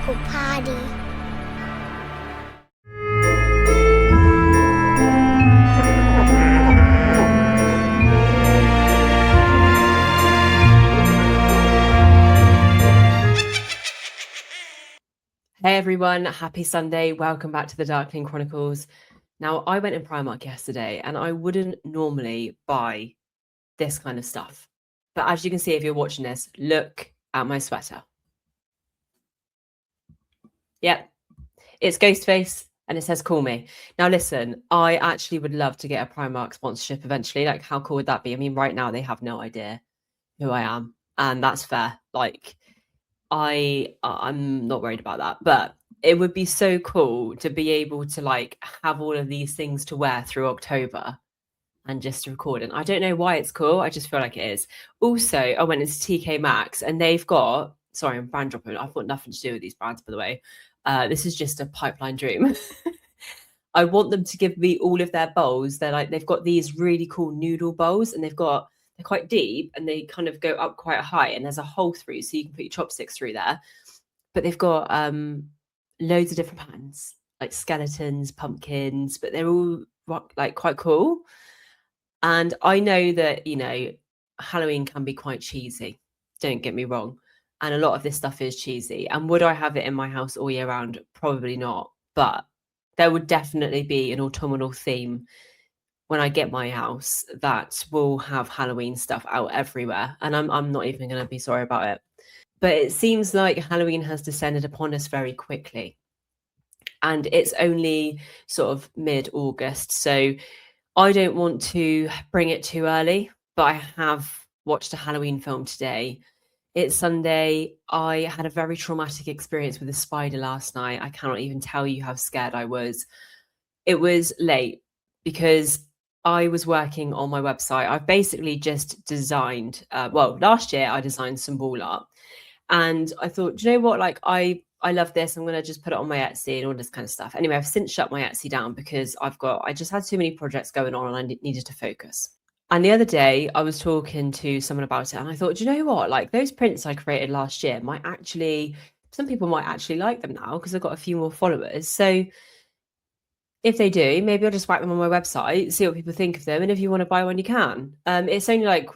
local party. Hey everyone, happy Sunday. Welcome back to the Darkling Chronicles. Now, I went in Primark yesterday and I wouldn't normally buy this kind of stuff. But as you can see, if you're watching this, look at my sweater. Yep, it's Ghostface and it says call me. Now, listen, I actually would love to get a Primark sponsorship eventually. Like, how cool would that be? I mean, right now they have no idea who I am, and that's fair. Like, I'm not worried about that, but it would be so cool to be able to like have all of these things to wear through October and just record. And I don't know why it's cool. I just feel like it is. Also, I went into TK Maxx and they've got, sorry, I'm brand dropping. I've got nothing to do with these brands, by the way. This is just a pipeline dream. I want them to give me all of their bowls. They've got these really cool noodle bowls and they're quite deep and they kind of go up quite high and there's a hole through so you can put your chopsticks through there. But they've got loads of different patterns, like skeletons, pumpkins, but they're all like quite cool. And I know that, Halloween can be quite cheesy. Don't get me wrong. And a lot of this stuff is cheesy. And would I have it in my house all year round? Probably not. But there would definitely be an autumnal theme when I get my house that will have Halloween stuff out everywhere. And I'm not even going to be sorry about it. But it seems like Halloween has descended upon us very quickly. And it's only sort of mid-August. So I don't want to bring it too early, but I have watched a Halloween film today. It's Sunday. I had a very traumatic experience with a spider last night. I cannot even tell you how scared I was. It was late because I was working on my website. I've basically just designed, last year I designed some wall art. And I thought, do you know what? Like, I love this. I'm going to just put it on my Etsy and all this kind of stuff. Anyway, I've since shut my Etsy down because I just had too many projects going on and I needed to focus. And the other day I was talking to someone about it and I thought, do you know what? Like those prints I created last year some people might actually like them now because I've got a few more followers. So if they do, maybe I'll just whack them on my website, see what people think of them. And if you want to buy one, you can. It's only like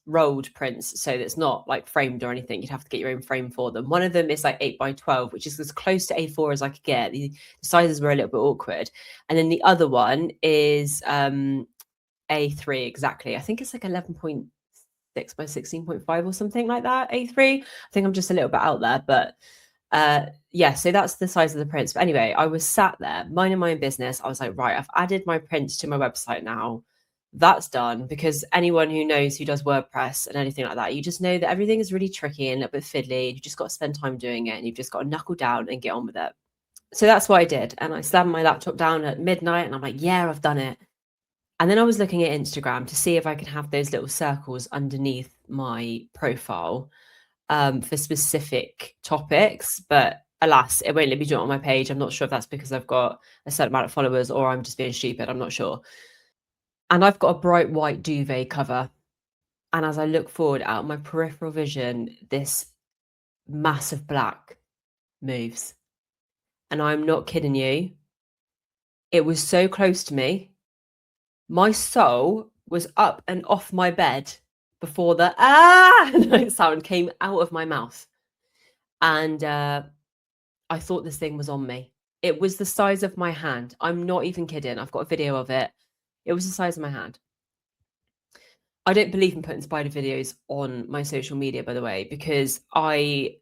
rolled prints, so it's not like framed or anything. You'd have to get your own frame for them. One of them is like 8x12, which is as close to A4 as I could get. The sizes were a little bit awkward. And then the other one is A3 exactly. I think it's like 11.6 by 16.5 or something like that. A3. I think I'm just a little bit out there, but so that's the size of the prints. But anyway, I was sat there minding my own business. I was like, right, I've added my prints to my website now. That's done, because anyone who knows, who does WordPress and anything like that, you just know that everything is really tricky and a little bit fiddly. You just got to spend time doing it and you've just got to knuckle down and get on with it. So that's what I did. And I slammed my laptop down at midnight and I'm like, yeah, I've done it. And then I was looking at Instagram to see if I could have those little circles underneath my profile for specific topics, but alas, it won't let me do it on my page. I'm not sure if that's because I've got a certain amount of followers or I'm just being stupid. I'm not sure. And I've got a bright white duvet cover. And as I look forward out my peripheral vision, this massive black moves. And I'm not kidding you. It was so close to me. My soul was up and off my bed before the sound came out of my mouth. And I thought this thing was on me. It was the size of my hand. I'm not even kidding. I've got a video of it. It was the size of my hand. I don't believe in putting spider videos on my social media, by the way, because I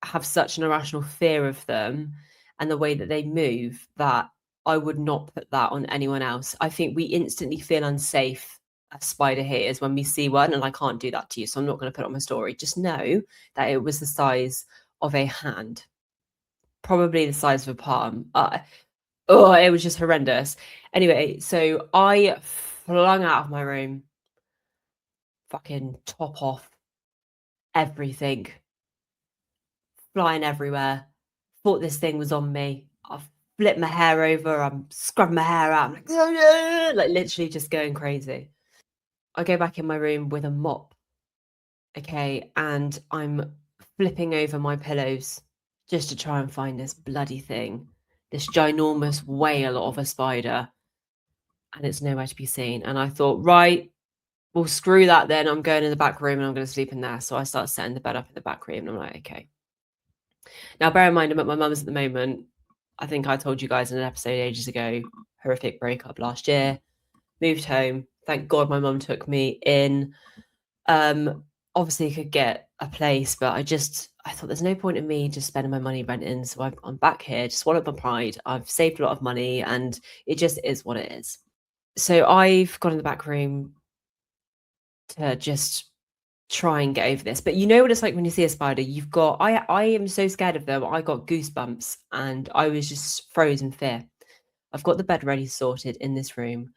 have such an irrational fear of them and the way that they move that I would not put that on anyone else. I think we instantly feel unsafe as spider haters when we see one, and I can't do that to you, so I'm not going to put it on my story. Just know that it was the size of a hand. Probably the size of a palm. It was just horrendous. Anyway, so I flung out of my room, fucking top off, everything, flying everywhere. Thought this thing was on me. I've flipped my hair over. I'm scrubbing my hair out. I'm like literally just going crazy. I go back in my room with a mop. Okay, and I'm flipping over my pillows just to try and find this bloody thing, this ginormous whale of a spider, and it's nowhere to be seen. And I thought, right, well, screw that then. I'm going in the back room and I'm going to sleep in there. So I started setting the bed up in the back room and I'm like, okay. Now, bear in mind, I'm at my mum's at the moment. I think I told you guys in an episode ages ago, horrific breakup last year, moved home. Thank God my mum took me in. Obviously could get a place, but I thought there's no point in me just spending my money renting. So I'm back here, just swallowed my pride. I've saved a lot of money and it just is what it is. So I've gone in the back room to just try and get over this. But you know what it's like when you see a spider? I am so scared of them. I got goosebumps and I was just frozen fear. I've got the bed ready sorted in this room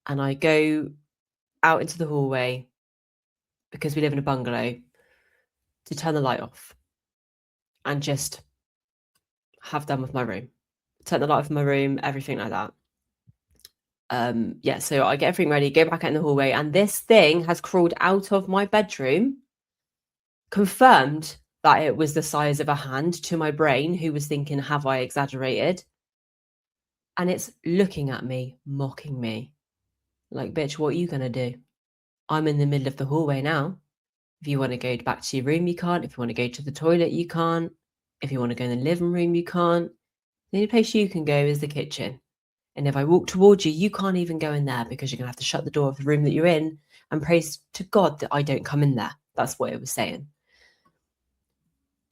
and I go out into the hallway because we live in a bungalow to turn the light off and just have done with my room. Turn the light off in my room, everything like that. So I get everything ready, go back out in the hallway, and this thing has crawled out of my bedroom, confirmed that it was the size of a hand to my brain, who was thinking, have I exaggerated? And it's looking at me, mocking me. Like, bitch, what are you going to do? I'm in the middle of the hallway now. If you want to go back to your room, you can't. If you want to go to the toilet, you can't. If you want to go in the living room, you can't. The only place you can go is the kitchen. And if I walk towards you, you can't even go in there because you're going to have to shut the door of the room that you're in and pray to God that I don't come in there. That's what it was saying.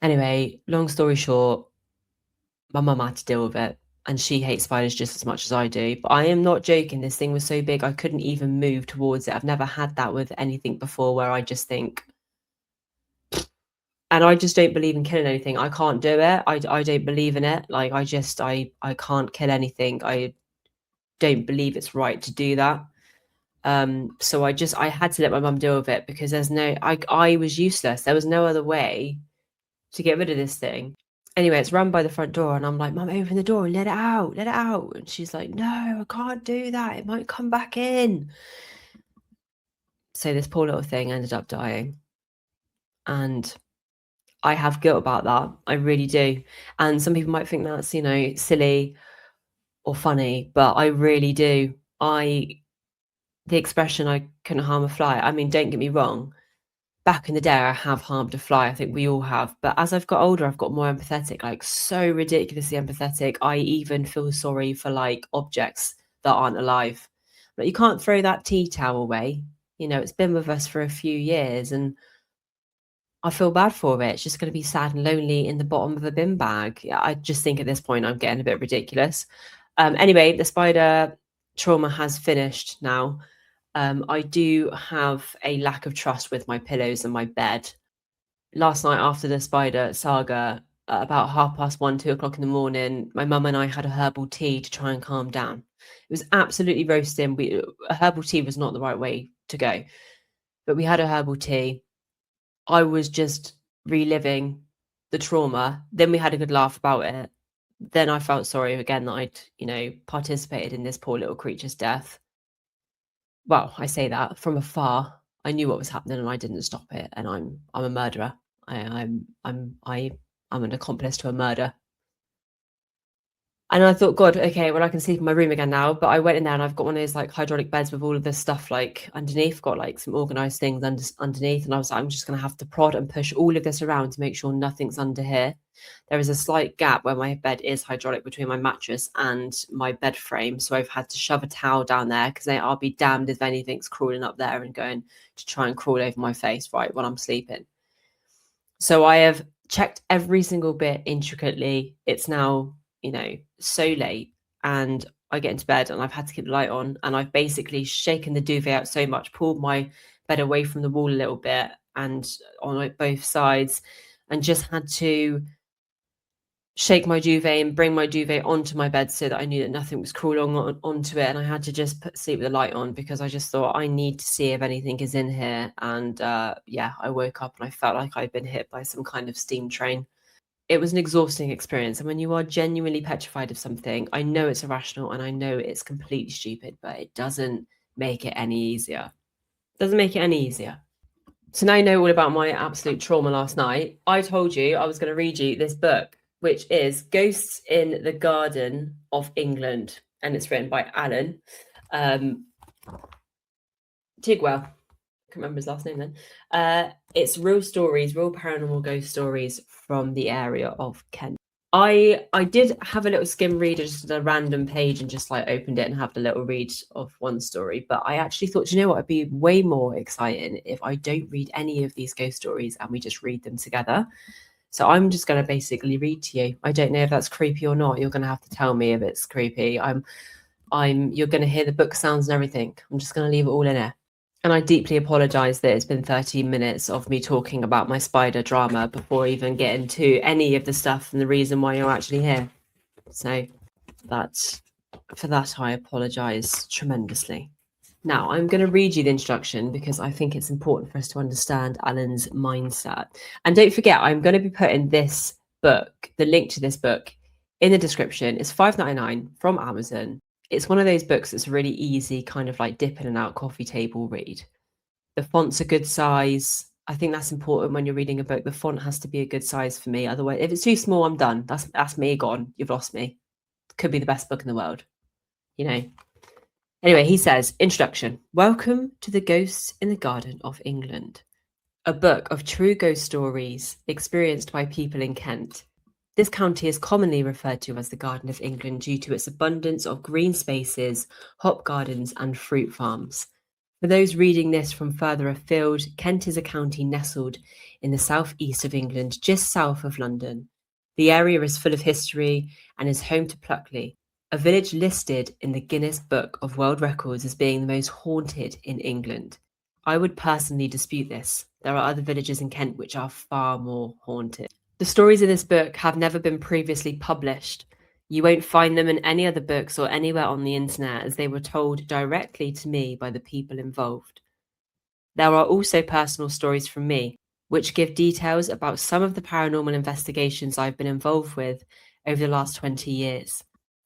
Anyway, long story short, my mum had to deal with it. And she hates spiders just as much as I do. But I am not joking. This thing was so big, I couldn't even move towards it. I've never had that with anything before where I just think, and I just don't believe in killing anything. I can't do it. I don't believe in it. Like, I can't kill anything. I don't believe it's right to do that. So I had to let my mum deal with it because I was useless. There was no other way to get rid of this thing. Anyway, it's run by the front door and I'm like, Mum, open the door and let it out. And she's like, no, I can't do that. It might come back in. So this poor little thing ended up dying. And I have guilt about that. I really do. And some people might think that's, silly or funny, but I really do. The expression, I couldn't harm a fly. I mean, don't get me wrong. Back in the day, I have harmed a fly. I think we all have. But as I've got older, I've got more empathetic, like so ridiculously empathetic. I even feel sorry for like objects that aren't alive. But you can't throw that tea towel away. It's been with us for a few years and I feel bad for it. It's just going to be sad and lonely in the bottom of a bin bag. Yeah, I just think at this point I'm getting a bit ridiculous. Anyway, the spider trauma has finished now. I do have a lack of trust with my pillows and my bed. Last night after the spider saga, about 1:30, 2 o'clock in the morning, my mum and I had a herbal tea to try and calm down. It was absolutely roasting. A herbal tea was not the right way to go, but we had a herbal tea. I was just reliving the trauma. Then we had a good laugh about it. Then I felt sorry again that I'd, participated in this poor little creature's death. Well, I say that from afar. I knew what was happening and I didn't stop it. And I'm a murderer. I'm an accomplice to a murder. And I thought, God, okay, well, I can sleep in my room again now. But I went in there and I've got one of those like hydraulic beds with all of this stuff like underneath, got like some organized things underneath. And I was like, I'm just going to have to prod and push all of this around to make sure nothing's under here. There is a slight gap where my bed is hydraulic between my mattress and my bed frame. So I've had to shove a towel down there because I'll be damned if anything's crawling up there and going to try and crawl over my face right when I'm sleeping. So I have checked every single bit intricately. It's now so late and I get into bed and I've had to keep the light on and I've basically shaken the duvet out so much, pulled my bed away from the wall a little bit and on like both sides and just had to shake my duvet and bring my duvet onto my bed so that I knew that nothing was crawling onto it. And I had to just sleep with the light on because I just thought I need to see if anything is in here. And I woke up and I felt like I'd been hit by some kind of steam train. It was an exhausting experience. And when you are genuinely petrified of something, I know it's irrational and I know it's completely stupid, but it doesn't make it any easier. Doesn't make it any easier. So now you know all about my absolute trauma last night. I told you I was going to read you this book which is Ghosts in the Garden of England, and it's written by Alan Tigwell. I can't remember his last name then. It's real stories, real paranormal ghost stories from the area of Kent. I did have a little skim read, just a random page, and just like opened it and had a little read of one story. But I actually thought, you know what, it'd be way more exciting if I don't read any of these ghost stories and we just read them together. So I'm just going to basically read to you. I don't know if that's creepy or not. You're going to have to tell me if it's creepy. You're going to hear the book sounds and everything. I'm just going to leave it all in there. And I deeply apologize that it's been 13 minutes of me talking about my spider drama before even getting to any of the stuff and the reason why you're actually here. So for that, I apologize tremendously. Now, I'm going to read you the introduction because I think it's important for us to understand Alan's mindset. And don't forget, I'm going to be putting this book, the link to this book, in the description. It's $5.99 from Amazon. It's one of those books that's really easy, kind of like dip in and out coffee table read. The font's a good size. I think that's important when you're reading a book. The font has to be a good size for me. Otherwise, if it's too small, I'm done. That's me gone. You've lost me. Could be the best book in the world, you know. Anyway, he says, introduction. Welcome to the Ghosts in the Garden of England, a book of true ghost stories experienced by people in Kent. This county is commonly referred to as the Garden of England due to its abundance of green spaces, hop gardens, and fruit farms. For those reading this from further afield, Kent is a county nestled in the southeast of England, just south of London. The area is full of history and is home to Pluckley, a village listed in the Guinness Book of World Records as being the most haunted in England. I would personally dispute this. There are other villages in Kent which are far more haunted. The stories in this book have never been previously published. You won't find them in any other books or anywhere on the internet, as they were told directly to me by the people involved. There are also personal stories from me, which give details about some of the paranormal investigations I've been involved with over the last 20 years.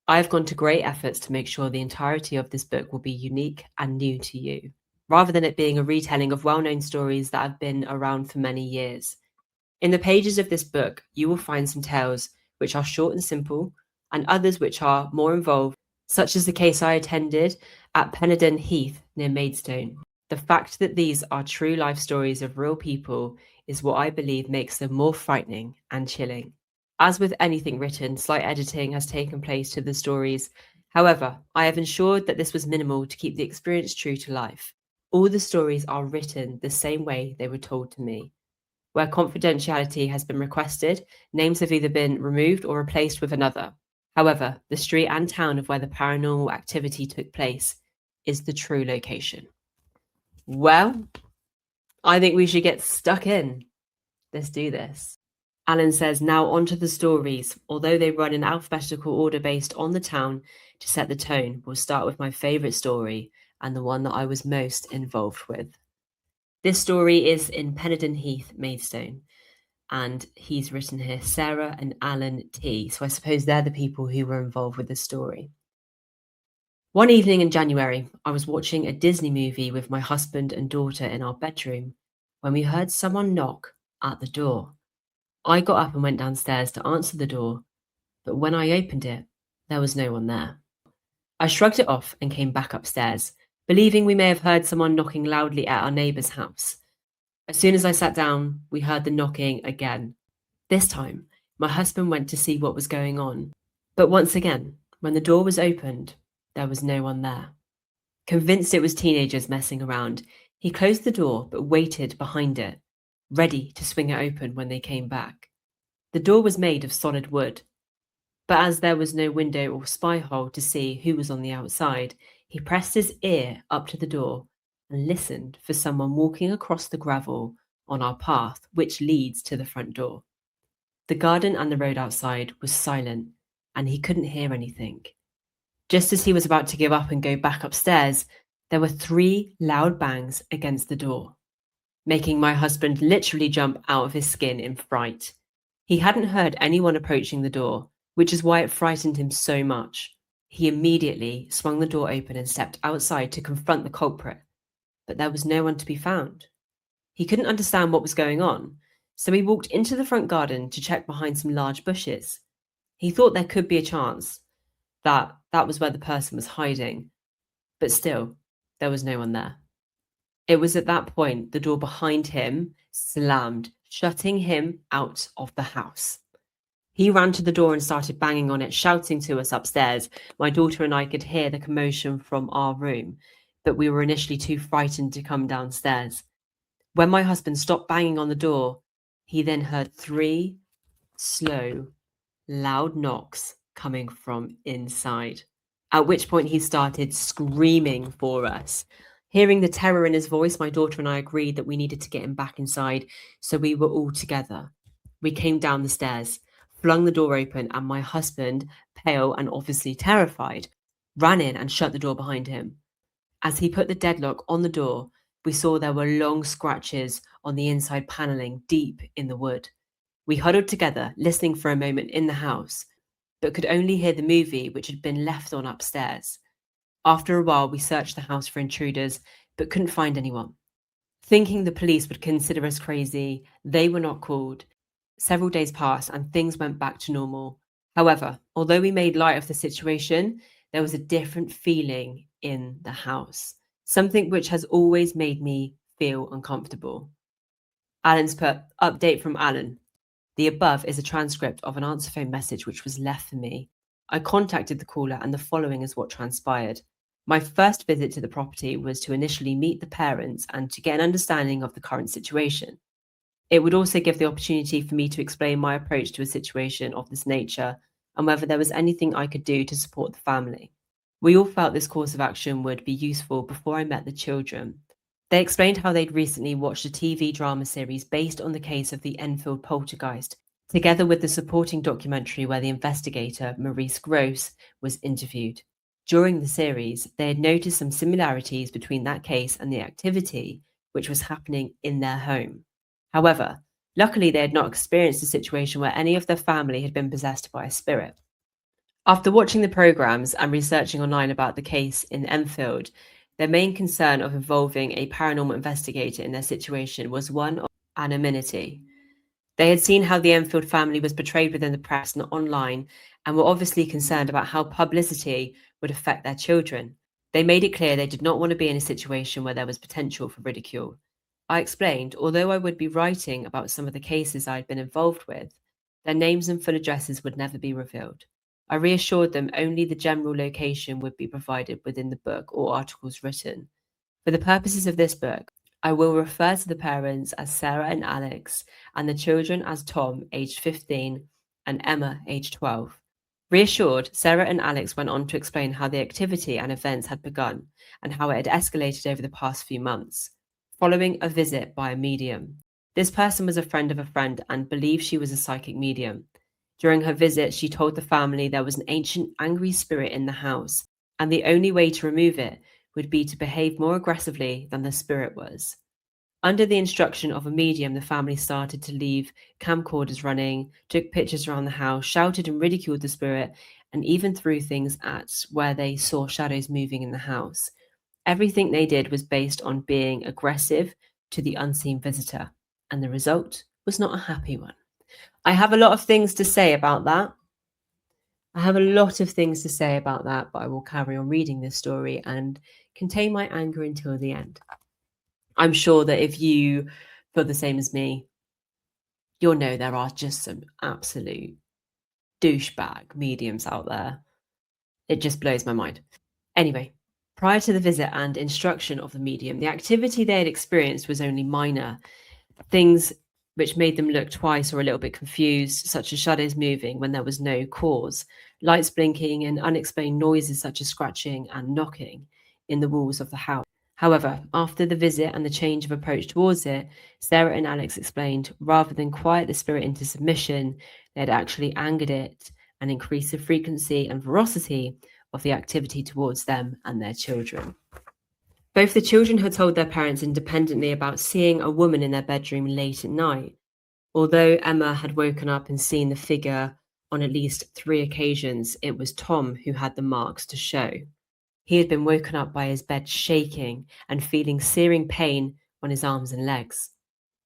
I have gone to great efforts to make sure the entirety of this book will be unique and new to you, rather than it being a retelling of well-known stories that have been around for many years. In the pages of this book, you will find some tales which are short and simple, and others which are more involved, such as the case I attended at Penedon Heath near Maidstone. The fact that these are true life stories of real people is what I believe makes them more frightening and chilling. As with anything written, slight editing has taken place to the stories. However, I have ensured that this was minimal to keep the experience true to life. All the stories are written the same way they were told to me. Where confidentiality has been requested, names have either been removed or replaced with another. However, the street and town of where the paranormal activity took place is the true location. Well, I think we should get stuck in. Let's do this. Alan says, now on to the stories. Although they run in alphabetical order based on the town, to set the tone, we'll start with my favourite story and the one that I was most involved with. This story is in Penedon Heath, Maidstone, and he's written here Sarah and Alan T. So I suppose they're the people who were involved with the story. One evening in January, I was watching a Disney movie with my husband and daughter in our bedroom when we heard someone knock at the door. I got up and went downstairs to answer the door, but when I opened it, there was no one there. I shrugged it off and came back upstairs, believing we may have heard someone knocking loudly at our neighbour's house. As soon as I sat down, we heard the knocking again. This time, my husband went to see what was going on. But once again, when the door was opened, there was no one there. Convinced it was teenagers messing around, he closed the door but waited behind it, ready to swing it open when they came back. The door was made of solid wood, but as there was no window or spy hole to see who was on the outside, he pressed his ear up to the door and listened for someone walking across the gravel on our path, which leads to the front door. The garden and the road outside was silent, and he couldn't hear anything. Just as he was about to give up and go back upstairs, there were 3 loud bangs against the door, making my husband literally jump out of his skin in fright. He hadn't heard anyone approaching the door, which is why it frightened him so much. He immediately swung the door open and stepped outside to confront the culprit, but there was no one to be found. He couldn't understand what was going on, So he walked into the front garden to check behind some large bushes. He thought there could be a chance that that was where the person was hiding, but still, there was no one there. It was at that point the door behind him slammed, shutting him out of the house. He ran to the door and started banging on it, shouting to us upstairs. My daughter and I could hear the commotion from our room, but we were initially too frightened to come downstairs. When my husband stopped banging on the door, he then heard 3 slow, loud knocks coming from inside, at which point he started screaming for us. Hearing the terror in his voice, my daughter and I agreed that we needed to get him back inside, so we were all together. We came down the stairs, flung the door open, and my husband, pale and obviously terrified, ran in and shut the door behind him. As he put the deadlock on the door, we saw there were long scratches on the inside paneling deep in the wood. We huddled together, listening for a moment in the house, but could only hear the movie which had been left on upstairs. After a while, we searched the house for intruders, but couldn't find anyone. Thinking the police would consider us crazy, they were not called. Several days passed and things went back to normal. However, although we made light of the situation, there was a different feeling in the house, something which has always made me feel uncomfortable. Alan's put, update from Alan. The above is a transcript of an answer phone message which was left for me. I contacted the caller and the following is what transpired. My first visit to the property was to initially meet the parents and to get an understanding of the current situation. It would also give the opportunity for me to explain my approach to a situation of this nature and whether there was anything I could do to support the family. We all felt this course of action would be useful before I met the children. They explained how they'd recently watched a TV drama series based on the case of the Enfield poltergeist, together with the supporting documentary where the investigator, Maurice Gross, was interviewed. During the series, they had noticed some similarities between that case and the activity which was happening in their home. However, luckily they had not experienced a situation where any of their family had been possessed by a spirit. After watching the programs and researching online about the case in Enfield, their main concern of involving a paranormal investigator in their situation was one of anonymity. They had seen how the Enfield family was portrayed within the press and online, and were obviously concerned about how publicity would affect their children. They made it clear they did not want to be in a situation where there was potential for ridicule. I explained, although I would be writing about some of the cases I had been involved with, their names and full addresses would never be revealed. I reassured them only the general location would be provided within the book or articles written. For the purposes of this book, I will refer to the parents as Sarah and Alex, and the children as Tom, aged 15, and Emma, aged 12. Reassured, Sarah and Alex went on to explain how the activity and events had begun and how it had escalated over the past few months, following a visit by a medium. This person was a friend of a friend and believed she was a psychic medium. During her visit, she told the family there was an ancient angry spirit in the house, and the only way to remove it would be to behave more aggressively than the spirit was. Under the instruction of a medium, the family started to leave camcorders running, took pictures around the house, shouted and ridiculed the spirit, and even threw things at where they saw shadows moving in the house. Everything they did was based on being aggressive to the unseen visitor, and the result was not a happy one. I have a lot of things to say about that. but I will carry on reading this story and contain my anger until the end. I'm sure that if you feel the same as me, you'll know there are just some absolute douchebag mediums out there. It just blows my mind. Anyway, prior to the visit and instruction of the medium, the activity they had experienced was only minor. Things which made them look twice or a little bit confused, such as shadows moving when there was no cause, lights blinking, and unexplained noises such as scratching and knocking in the walls of the house. However, after the visit and the change of approach towards it, Sarah and Alex explained rather than quiet the spirit into submission, they had actually angered it and increased the frequency and ferocity of the activity towards them and their children. Both the children had told their parents independently about seeing a woman in their bedroom late at night. Although Emma had woken up and seen the figure on at least 3 occasions, it was Tom who had the marks to show. He had been woken up by his bed shaking and feeling searing pain on his arms and legs.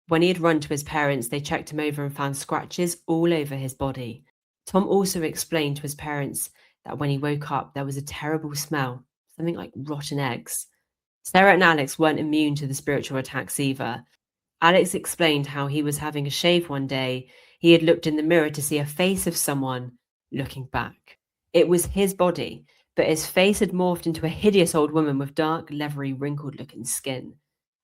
When he had run to his parents, they checked him over and found scratches all over his body. Tom also explained to his parents that when he woke up, there was a terrible smell, something like rotten eggs. Sarah and Alex weren't immune to the spiritual attacks either. Alex explained how he was having a shave one day. He had looked in the mirror to see a face of someone looking back. It was his body, but his face had morphed into a hideous old woman with dark, leathery, wrinkled looking skin.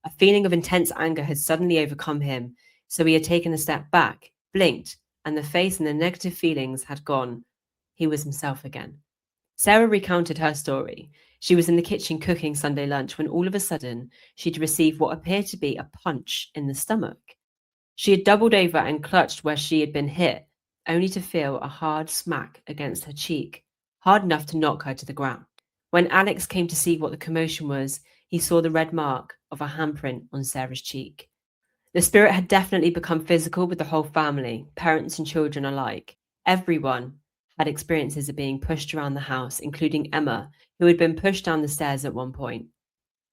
A feeling of intense anger had suddenly overcome him, so he had taken a step back, blinked, and the face and the negative feelings had gone. He was himself again. Sarah recounted her story. She was in the kitchen cooking Sunday lunch when all of a sudden she'd received what appeared to be a punch in the stomach. She had doubled over and clutched where she had been hit, only to feel a hard smack against her cheek, hard enough to knock her to the ground. When Alex came to see what the commotion was, he saw the red mark of a handprint on Sarah's cheek. The spirit had definitely become physical with the whole family, parents and children alike. Everyone had experiences of being pushed around the house, including Emma, who had been pushed down the stairs at one point.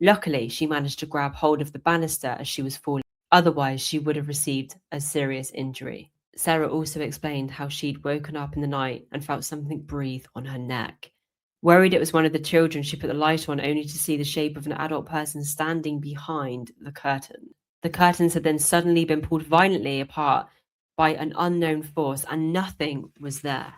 Luckily, she managed to grab hold of the banister as she was falling. Otherwise, she would have received a serious injury. Sarah also explained how she'd woken up in the night and felt something breathe on her neck. Worried it was one of the children, she put the light on only to see the shape of an adult person standing behind the curtain. The curtains had then suddenly been pulled violently apart by an unknown force, and nothing was there.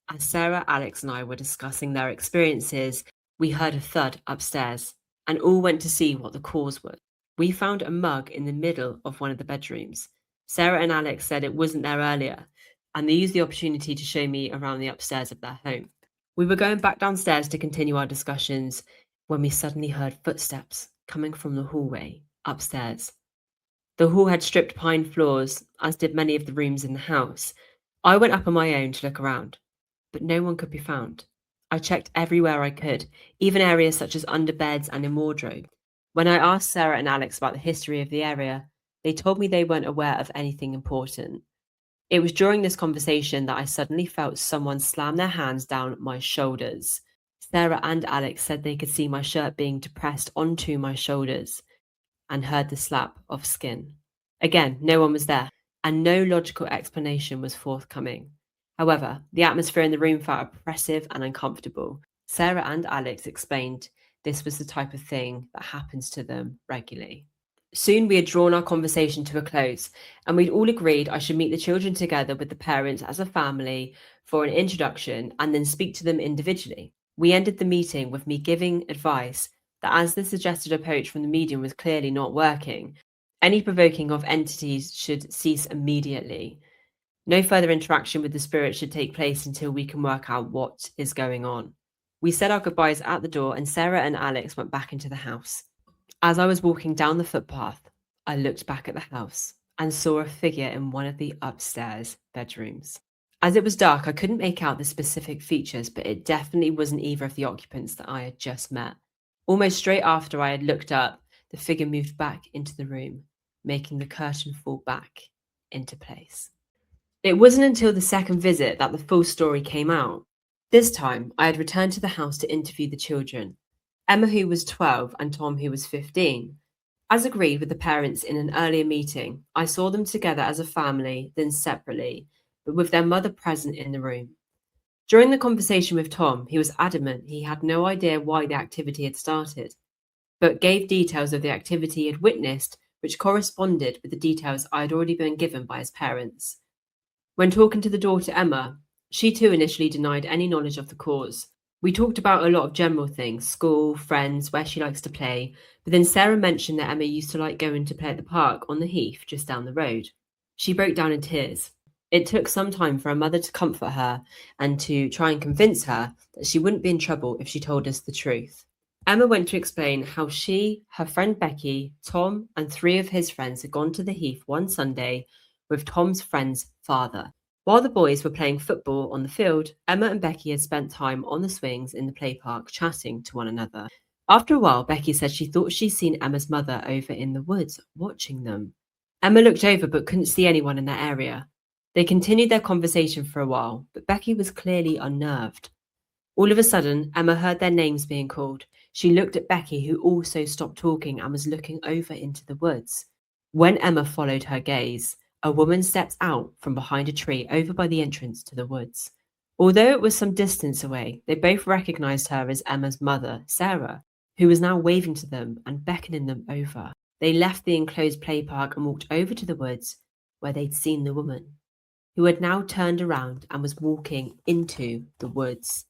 As Sarah, Alex, and I were discussing their experiences, we heard a thud upstairs and all went to see what the cause was. We found a mug in the middle of one of the bedrooms. Sarah and Alex said it wasn't there earlier, and they used the opportunity to show me around the upstairs of their home. We were going back downstairs to continue our discussions when we suddenly heard footsteps coming from the hallway upstairs. The hall had stripped pine floors, as did many of the rooms in the house. I went up on my own to look around, but no one could be found. I checked everywhere I could, even areas such as under beds and in wardrobe. When I asked Sarah and Alex about the history of the area, they told me they weren't aware of anything important. It was during this conversation that I suddenly felt someone slam their hands down my shoulders. Sarah and Alex said they could see my shirt being depressed onto my shoulders and heard the slap of skin. Again, no one was there, and no logical explanation was forthcoming. However, the atmosphere in the room felt oppressive and uncomfortable. Sarah and Alex explained this was the type of thing that happens to them regularly. Soon we had drawn our conversation to a close, and we'd all agreed I should meet the children together with the parents as a family for an introduction and then speak to them individually. We ended the meeting with me giving advice that as the suggested approach from the medium was clearly not working, any provoking of entities should cease immediately. No further interaction with the spirit should take place until we can work out what is going on. We said our goodbyes at the door, and Sarah and Alex went back into the house. As I was walking down the footpath, I looked back at the house and saw a figure in one of the upstairs bedrooms. As it was dark, I couldn't make out the specific features, but it definitely wasn't either of the occupants that I had just met. Almost straight after I had looked up, the figure moved back into the room, making the curtain fall back into place. It wasn't until the second visit that the full story came out. This time, I had returned to the house to interview the children, Emma, who was 12, and Tom, who was 15. As agreed with the parents in an earlier meeting, I saw them together as a family, then separately, but with their mother present in the room. During the conversation with Tom, he was adamant he had no idea why the activity had started, but gave details of the activity he had witnessed, which corresponded with the details I had already been given by his parents. When talking to the daughter Emma, she too initially denied any knowledge of the cause. We talked about a lot of general things, school, friends, where she likes to play, but then Sarah mentioned that Emma used to like going to play at the park on the heath just down the road. She broke down in tears. It took some time for her mother to comfort her and to try and convince her that she wouldn't be in trouble if she told us the truth. Emma went to explain how she, her friend Becky, Tom, and 3 of his friends had gone to the heath one Sunday with Tom's friend's father. While the boys were playing football on the field, Emma and Becky had spent time on the swings in the play park chatting to one another. After a while, Becky said she thought she'd seen Emma's mother over in the woods watching them. Emma looked over but couldn't see anyone in that area. They continued their conversation for a while, but Becky was clearly unnerved. All of a sudden, Emma heard their names being called. She looked at Becky, who also stopped talking and was looking over into the woods. When Emma followed her gaze, a woman stepped out from behind a tree over by the entrance to the woods. Although it was some distance away, they both recognized her as Emma's mother, Sarah, who was now waving to them and beckoning them over. They left the enclosed play park and walked over to the woods where they'd seen the woman, who had now turned around and was walking into the woods.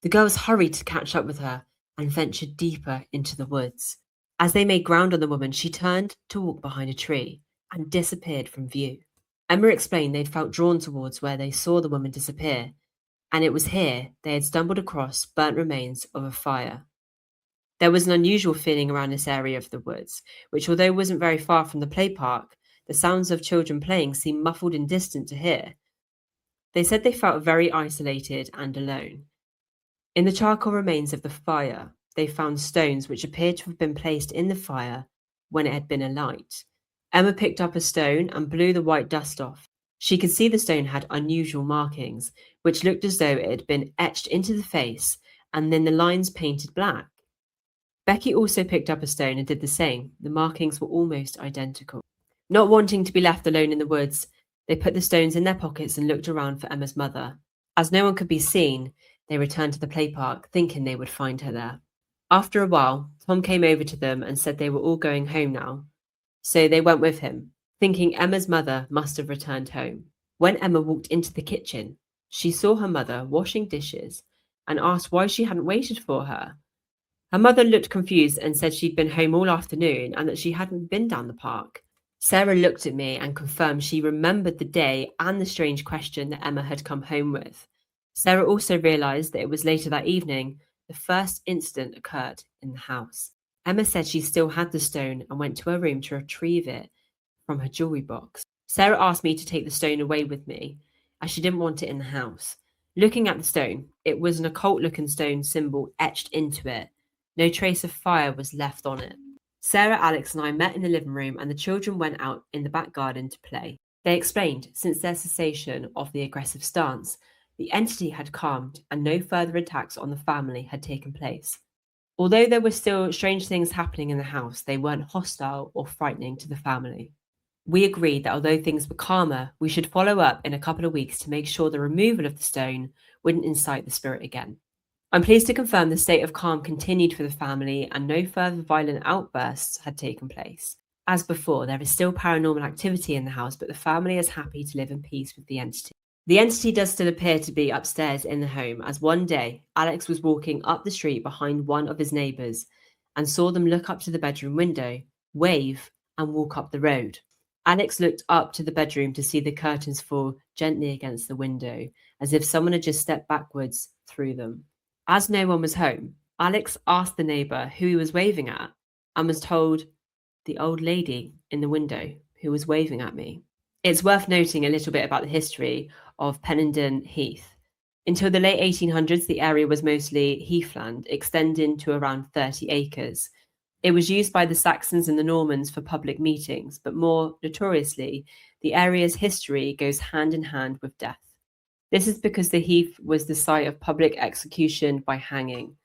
The girls hurried to catch up with her and ventured deeper into the woods. As they made ground on the woman, she turned to walk behind a tree and disappeared from view. Emma explained they'd felt drawn towards where they saw the woman disappear, and it was here they had stumbled across burnt remains of a fire. There was an unusual feeling around this area of the woods, which, although wasn't very far from the play park, the sounds of children playing seemed muffled and distant to hear. They said they felt very isolated and alone. In the charcoal remains of the fire, they found stones which appeared to have been placed in the fire when it had been alight. Emma picked up a stone and blew the white dust off. She could see the stone had unusual markings, which looked as though it had been etched into the face and then the lines painted black. Becky also picked up a stone and did the same. The markings were almost identical. Not wanting to be left alone in the woods, they put the stones in their pockets and looked around for Emma's mother. As no one could be seen, they returned to the play park, thinking they would find her there. After a while, Tom came over to them and said they were all going home now. So they went with him, thinking Emma's mother must have returned home. When Emma walked into the kitchen, she saw her mother washing dishes and asked why she hadn't waited for her. Her mother looked confused and said she'd been home all afternoon and that she hadn't been down the park. Sarah looked at me and confirmed she remembered the day and the strange question that Emma had come home with. Sarah also realised that it was later that evening the first incident occurred in the house. Emma said she still had the stone and went to her room to retrieve it from her jewellery box. Sarah asked me to take the stone away with me, as she didn't want it in the house. Looking at the stone, it was an occult-looking stone symbol etched into it. No trace of fire was left on it. Sarah, Alex, and I met in the living room, and the children went out in the back garden to play. They explained, since their cessation of the aggressive stance, the entity had calmed and no further attacks on the family had taken place. Although there were still strange things happening in the house, they weren't hostile or frightening to the family. We agreed that although things were calmer, we should follow up in a couple of weeks to make sure the removal of the stone wouldn't incite the spirit again. I'm pleased to confirm the state of calm continued for the family and no further violent outbursts had taken place. As before, there is still paranormal activity in the house, but the family is happy to live in peace with the entity. The entity does still appear to be upstairs in the home, as one day Alex was walking up the street behind one of his neighbours and saw them look up to the bedroom window, wave, and walk up the road. Alex looked up to the bedroom to see the curtains fall gently against the window, as if someone had just stepped backwards through them. As no one was home, Alex asked the neighbour who he was waving at and was told, "The old lady in the window who was waving at me." It's worth noting a little bit about the history of Pennenden Heath. Until the late 1800s, the area was mostly heathland, extending to around 30 acres. It was used by the Saxons and the Normans for public meetings, but more notoriously, the area's history goes hand in hand with death. This is because the heath was the site of public execution by hanging.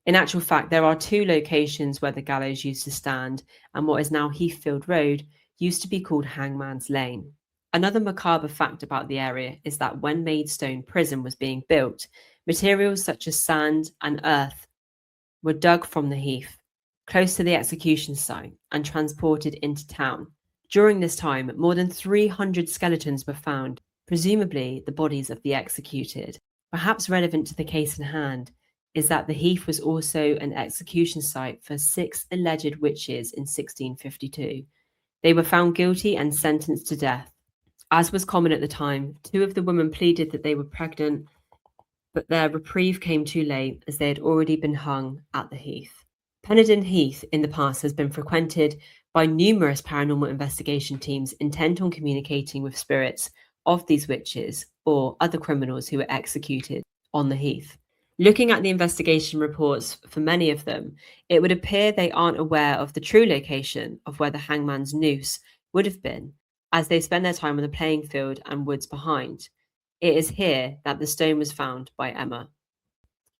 In actual fact, there are two locations where the gallows used to stand, and what is now Heathfield Road used to be called Hangman's Lane. Another macabre fact about the area is that when Maidstone Prison was being built, materials such as sand and earth were dug from the heath, close to the execution site, and transported into town. During this time, more than 300 skeletons were found, presumably the bodies of the executed. Perhaps relevant to the case in hand is that the heath was also an execution site for 6 alleged witches in 1652. They were found guilty and sentenced to death. As was common at the time, 2 of the women pleaded that they were pregnant, but their reprieve came too late as they had already been hung at the heath. Pennenden Heath in the past has been frequented by numerous paranormal investigation teams intent on communicating with spirits of these witches or other criminals who were executed on the heath. Looking at the investigation reports for many of them, it would appear they aren't aware of the true location of where the hangman's noose would have been, as they spend their time on the playing field and woods behind. It is here that the stone was found by Emma.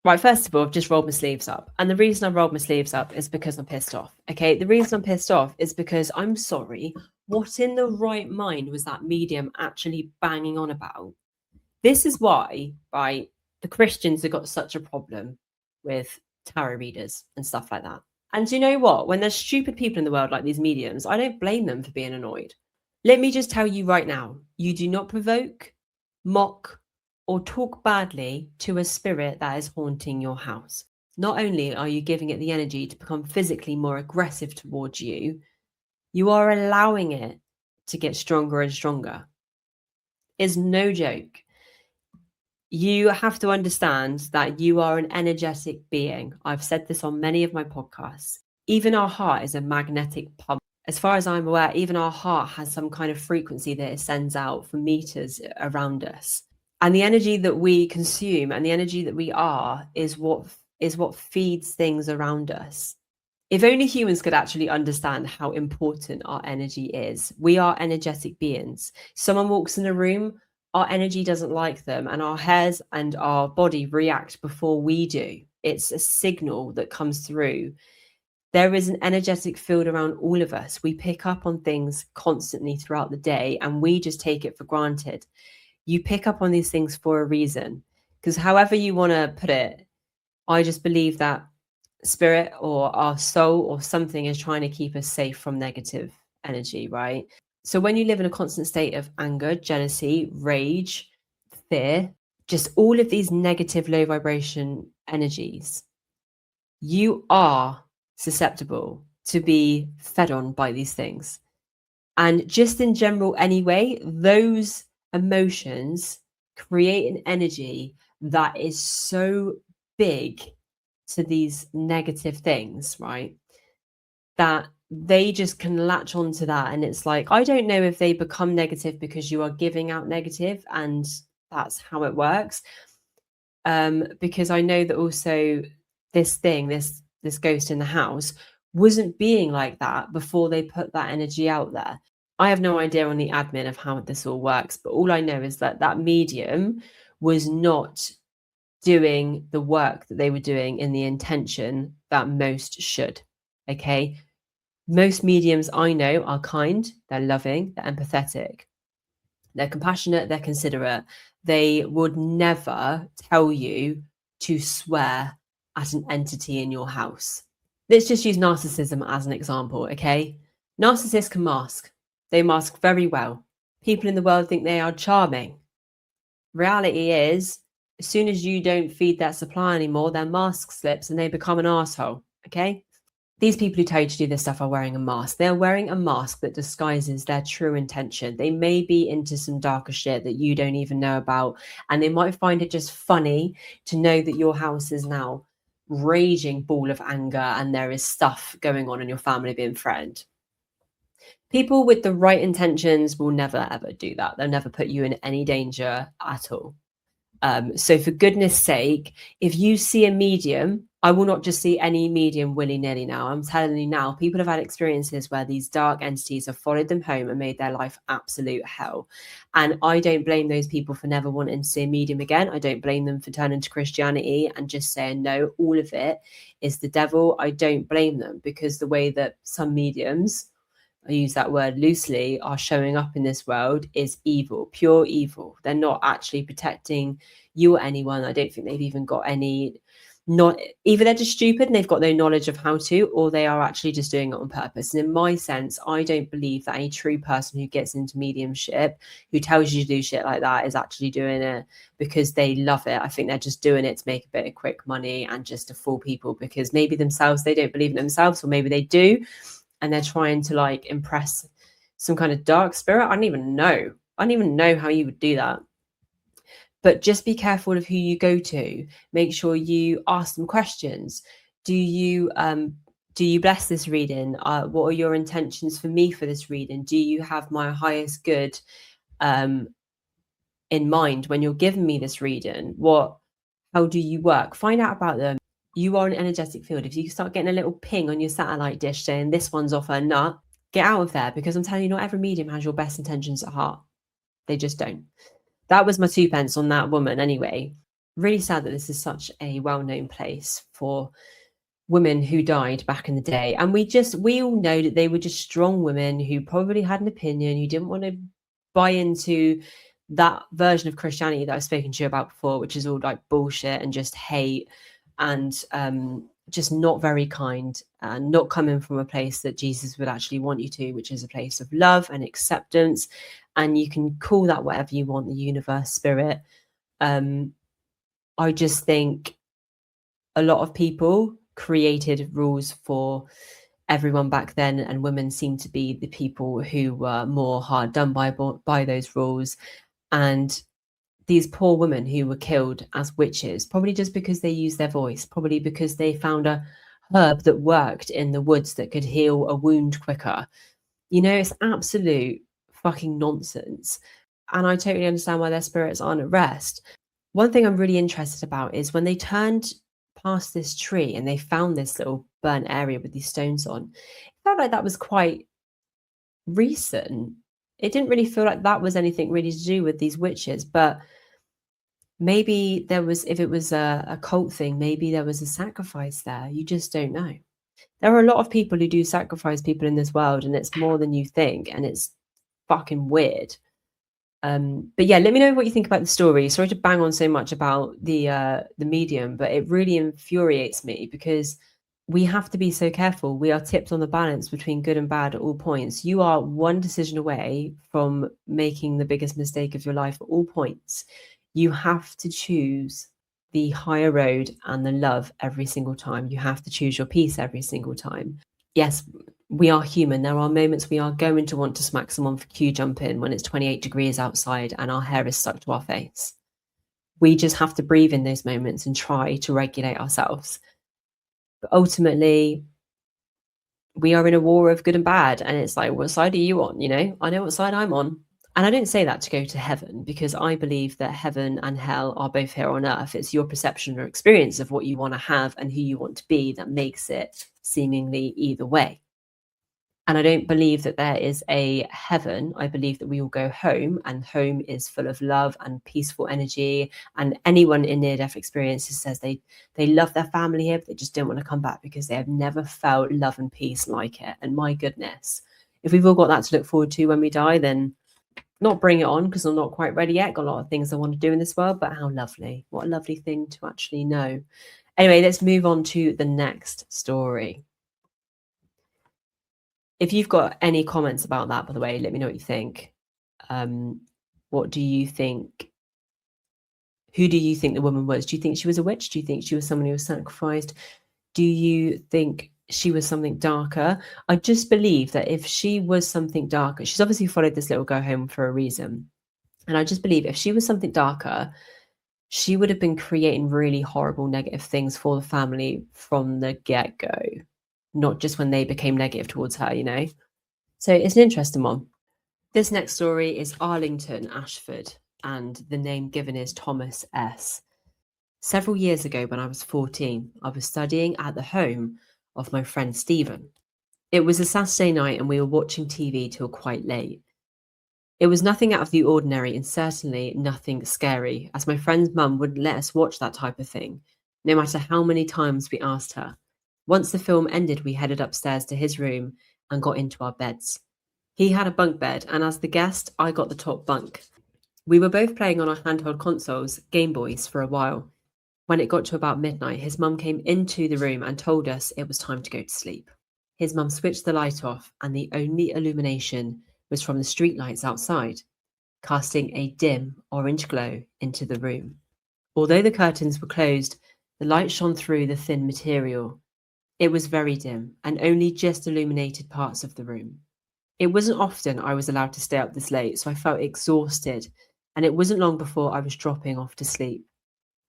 Right, first of all, I've just rolled my sleeves up. And the reason I rolled my sleeves up is because I'm pissed off. Okay, the reason I'm pissed off is because I'm sorry. What in the right mind was that medium actually banging on about? This is why, right, the Christians have got such a problem with tarot readers and stuff like that. And do you know what? When there's stupid people in the world like these mediums, I don't blame them for being annoyed. Let me just tell you right now, you do not provoke, mock, or talk badly to a spirit that is haunting your house. Not only are you giving it the energy to become physically more aggressive towards you, you are allowing it to get stronger and stronger. It's no joke. You have to understand that you are an energetic being. I've said this on many of my podcasts. Even our heart is a magnetic pump. As far as I'm aware, even our heart has some kind of frequency that it sends out for meters around us. And the energy that we consume and the energy that we are is what feeds things around us. If only humans could actually understand how important our energy is. We are energetic beings. Someone walks in a room, our energy doesn't like them, and our hairs and our body react before we do. It's a signal that comes through. There is an energetic field around all of us. We pick up on things constantly throughout the day, and we just take it for granted. You pick up on these things for a reason, because however you want to put it, I just believe that spirit or our soul or something is trying to keep us safe from negative energy, right? So when you live in a constant state of anger, jealousy, rage, fear, just all of these negative low vibration energies, you are susceptible to be fed on by these things. And just in general anyway, those emotions create an energy that is so big to these negative things, right? That they just can latch onto that. And it's like, I don't know if they become negative because you are giving out negative and that's how it works. Because I know that also this ghost in the house wasn't being like that before they put that energy out there. I have no idea on the admin of how this all works, but all I know is that that medium was not doing the work that they were doing in the intention that most should. Okay. Most mediums I know are kind, they're loving, they're empathetic, they're compassionate, they're considerate. They would never tell you to swear at an entity in your house. Let's just use narcissism as an example, okay? Narcissists can mask. They mask very well. People in the world think they are charming. Reality is, as soon as you don't feed that supply anymore, their mask slips and they become an asshole, okay? These people who tell you to do this stuff are wearing a mask. They're wearing a mask that disguises their true intention. They may be into some darker shit that you don't even know about. And they might find it just funny to know that your house is now raging ball of anger and there is stuff going on in your family being threatened. People with the right intentions will never, ever do that. They'll never put you in any danger at all. So for goodness sake, if you see a medium, I will not just see any medium willy-nilly now. I'm telling you now, people have had experiences where these dark entities have followed them home and made their life absolute hell. And I don't blame those people for never wanting to see a medium again. I don't blame them for turning to Christianity and just saying, no, all of it is the devil. I don't blame them, because the way that some mediums, I use that word loosely, are showing up in this world is evil, pure evil. They're not actually protecting you or anyone. I don't think they've even got any, not either they're just stupid and they've got no knowledge of how to, or they are actually just doing it on purpose. And in my sense, I don't believe that a true person who gets into mediumship, who tells you to do shit like that, is actually doing it because they love it. I think they're just doing it to make a bit of quick money and just to fool people, because maybe themselves, they don't believe in themselves, or maybe they do, and they're trying to like impress some kind of dark spirit. I don't even know how you would do that. But just be careful of who you go to. Make sure you ask them questions. Do you bless this reading? What are your intentions for me for this reading? Do you have my highest good in mind when you're giving me this reading? How do you work? Find out about them. You are an energetic field. If you start getting a little ping on your satellite dish saying this one's off her nut, get out of there, because I'm telling you, not every medium has your best intentions at heart. They just don't. That was my 2 pence on that woman anyway. Really sad that this is such a well-known place for women who died back in the day, and we all know that they were just strong women who probably had an opinion, who didn't want to buy into that version of Christianity that I've spoken to you about before, which is all like bullshit and just hate and just not very kind and not coming from a place that Jesus would actually want you to, which is a place of love and acceptance. And you can call that whatever you want, the universe, spirit. I just think a lot of people created rules for everyone back then, and women seem to be the people who were more hard done by those rules. And these poor women who were killed as witches, probably just because they used their voice, probably because they found a herb that worked in the woods that could heal a wound quicker. You know, it's absolute fucking nonsense. And I totally understand why their spirits aren't at rest. One thing I'm really interested about is when they turned past this tree and they found this little burnt area with these stones on, it felt like that was quite recent. It didn't really feel like that was anything really to do with these witches, but maybe there was, if it was a cult thing, maybe there was a sacrifice there. You just don't know. There are a lot of people who do sacrifice people in this world, and it's more than you think, and it's fucking weird. But yeah, let me know what you think about the story. Sorry to bang on so much about the medium, but it really infuriates me because we have to be so careful. We are tipped on the balance between good and bad at all points. You are one decision away from making the biggest mistake of your life at all points. You have to choose the higher road and the love every single time. You have to choose your peace every single time. Yes, we are human. There are moments we are going to want to smack someone for Q jumping when it's 28 degrees outside and our hair is stuck to our face. We just have to breathe in those moments and try to regulate ourselves. But ultimately, we are in a war of good and bad. And it's like, what side are you on? You know, I know what side I'm on. And I don't say that to go to heaven, because I believe that heaven and hell are both here on earth. It's your perception or experience of what you want to have and who you want to be that makes it seemingly either way. And I don't believe that there is a heaven. I believe that we will go home, and home is full of love and peaceful energy. And anyone in near-death experiences says they love their family here, but they just don't want to come back because they have never felt love and peace like it. And my goodness, if we've all got that to look forward to when we die, then not bring it on, because I'm not quite ready yet. Got a lot of things I want to do in this world, but how lovely. What a lovely thing to actually know. Anyway, let's move on to the next story. If you've got any comments about that, by the way, let me know what you think. What do you think? Who do you think the woman was? Do you think she was a witch? Do you think she was someone who was sacrificed? Do you think she was something darker? I just believe that if she was something darker, she's obviously followed this little girl home for a reason. And I just believe if she was something darker, she would have been creating really horrible, negative things for the family from the get-go, not just when they became negative towards her, you know? So it's an interesting one. This next story is Arlington, Ashford, and the name given is Thomas S. Several years ago, when I was 14, I was studying at the home of my friend Stephen. It was a Saturday night and we were watching TV till quite late. It was nothing out of the ordinary and certainly nothing scary, as my friend's mum wouldn't let us watch that type of thing, no matter how many times we asked her. Once the film ended, we headed upstairs to his room and got into our beds. He had a bunk bed, and as the guest, I got the top bunk. We were both playing on our handheld consoles, Game Boys, for a while. When it got to about midnight, his mum came into the room and told us it was time to go to sleep. His mum switched the light off, and the only illumination was from the streetlights outside, casting a dim orange glow into the room. Although the curtains were closed, the light shone through the thin material. It was very dim and only just illuminated parts of the room. It wasn't often I was allowed to stay up this late, so I felt exhausted, and it wasn't long before I was dropping off to sleep.